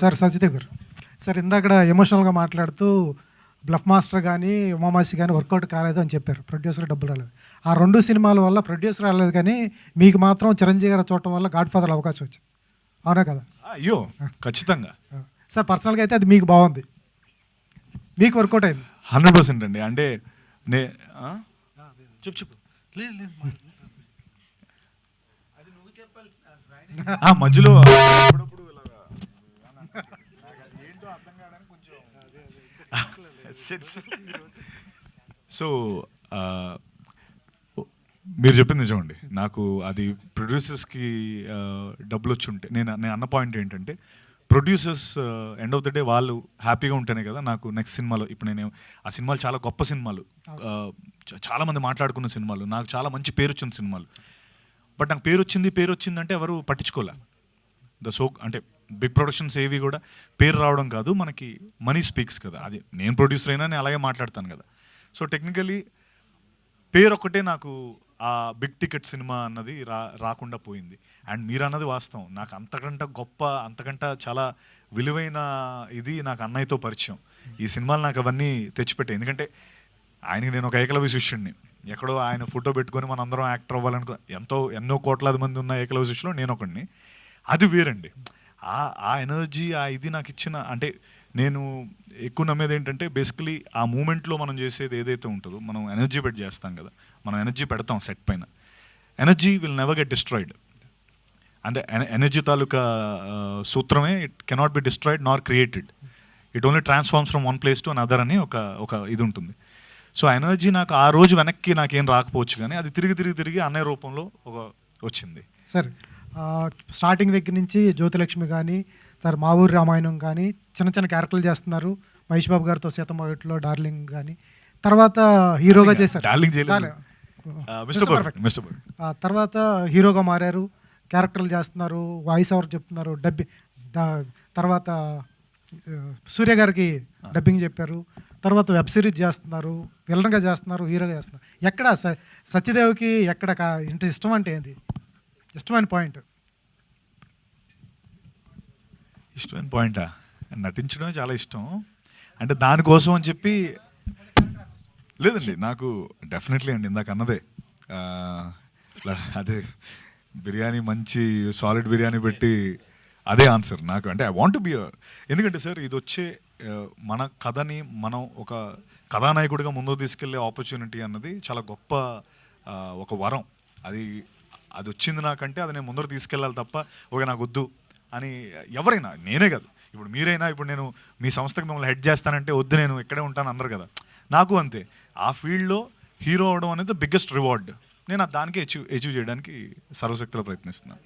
Sir Sachdev గారు, sir ఇందాకడ ఎమోషనల్గా మాట్లాడుతూ బ్లఫ్ మాస్టర్ కానీ ఉమామాసి కానీ వర్కౌట్ కాలేదు అని చెప్పారు. ప్రొడ్యూసర్ డబ్బులు రాలేదు. ఆ 2 సినిమాల వల్ల ప్రొడ్యూసర్ రాలేదు, కానీ మీకు మాత్రం చిరంజీవి గారు చూడటం వల్ల గాడ్ ఫాదర్ అవకాశం వచ్చింది. అవునా కదా? అయ్యో ఖచ్చితంగా సార్ పర్సనల్గా అయితే అది మీకు బాగుంది, మీకు వర్కౌట్ అయింది 100% అండి. అంటే నే చెప్పు మధ్యలో అప్పుడప్పుడు సో మీరు చెప్పింది నిజమండి. నాకు అది ప్రొడ్యూసర్స్కి డబ్బులు వచ్చి ఉంటే నేను అన్న పాయింట్ ఏంటంటే, producers end of the day వాళ్ళు హ్యాపీగా ఉంటేనే కదా నాకు నెక్స్ట్ సినిమాలో, ఇప్పుడు నేను ఆ సినిమాలు చాలా గొప్ప సినిమాలు, చాలామంది మాట్లాడుకున్న సినిమాలు, నాకు చాలా మంచి పేరు వచ్చిన సినిమాలు. బట్ నాకు పేరు వచ్చిందంటే ఎవరు పట్టించుకోలే. అంటే బిగ్ ప్రొడక్షన్స్ ఏవి కూడా పేరు రావడం కాదు, మనకి మనీ స్పీక్స్ కదా. అది నేను ప్రొడ్యూసర్ అయినా నేను అలాగే మాట్లాడతాను కదా. సో టెక్నికలీ పేరు ఒక్కటే నాకు ఆ బిగ్ టికెట్ సినిమా అన్నది రాకుండా పోయింది. అండ్ మీరు అన్నది వాస్తవం, నాకు అంతకంటే చాలా విలువైన ఇది నాకు అన్నయ్యతో పరిచయం. ఈ సినిమాలు నాకు అవన్నీ తెచ్చిపెట్టాయి. ఎందుకంటే ఆయనకి నేను ఒక ఏకలవ్య శిష్యుడిని. ఎక్కడో ఆయన ఫోటో పెట్టుకొని మన అందరం యాక్టర్ అవ్వాలనుకో, ఎన్నో కోట్లాది మంది ఉన్న ఏకలవ్య శిష్యులో నేను ఒకడిని. అది వేరండి. ఆ ఎనర్జీ, ఆ ఇది నాకు ఇచ్చిన, అంటే నేను ఎక్కువ నమ్మేది ఏంటంటే, బేసికలీ ఆ మూమెంట్లో మనం చేసేది ఏదైతే ఉంటుందో, మనం ఎనర్జీ పెట్టి చేస్తాం కదా, మనం ఎనర్జీ పెడతాం సెట్ పైన, energy will never get destroyed. అంటే ఎనర్జీ తాలూకా సూత్రమే, it cannot be destroyed nor created, it only transforms from one place to another అని ఒక ఇది ఉంటుంది. సో ఆ ఎనర్జీ నాకు ఆ రోజు వెనక్కి నాకేం రాకపోవచ్చు, కానీ అది తిరిగి అన్నయ్య రూపంలో వచ్చింది. సార్ స్టార్టింగ్ దగ్గర నుంచి జ్యోతిలక్ష్మి కానీ, సార్ మా ఊరి రామాయణం కానీ చిన్న క్యారెక్టర్లు చేస్తున్నారు. మహేష్ బాబు గారితో సీతమ్మలో డార్లింగ్ కానీ, తర్వాత హీరోగా చేశారు. తర్వాత హీరోగా మారారు, క్యారెక్టర్లు చేస్తున్నారు, వాయిస్ ఓవర్ చెప్తున్నారు, తర్వాత సూర్య గారికి డబ్బింగ్ చెప్పారు, తర్వాత వెబ్ సిరీస్ చేస్తున్నారు, విలన్గా చేస్తున్నారు, హీరోగా చేస్తున్నారు. ఎక్కడ సత్యదేవ్కి ఎక్కడ ఇంత ఇష్టం అంటే ఏంది ఇష్టమైన పాయింటా? నటించడమే చాలా ఇష్టం. అంటే దానికోసం అని చెప్పి లేదండి, నాకు డెఫినెట్లీ అండి ఇందాక అన్నదే, అదే బిర్యానీ, మంచి సాలిడ్ బిర్యానీ పెట్టి అదే ఆన్సర్ నాకు. అంటే ఐ వాంట్ బి, ఎందుకంటే సార్ ఇది వచ్చే మన కథని మనం ఒక కథానాయకుడిగా ముందుకు తీసుకెళ్లే ఆపర్చునిటీ అన్నది చాలా గొప్ప ఒక వరం. అది వచ్చింది నాకంటే అది నేను ముందర తీసుకెళ్ళాలి తప్ప, ఓకే నాకు వద్దు అని ఎవరైనా, నేనే కాదు, ఇప్పుడు మీరైనా, ఇప్పుడు నేను మీ సంస్థకి మిమ్మల్ని హెడ్ చేస్తానంటే వద్దు నేను ఇక్కడే ఉంటాను అన్నారు కదా, నాకు అంతే. ఆ ఫీల్డ్లో హీరో అవడం అనేది బిగ్గెస్ట్ రివార్డ్. నేను దానికి అచీవ్ చేయడానికి సర్వశక్తిలో ప్రయత్నిస్తున్నాను.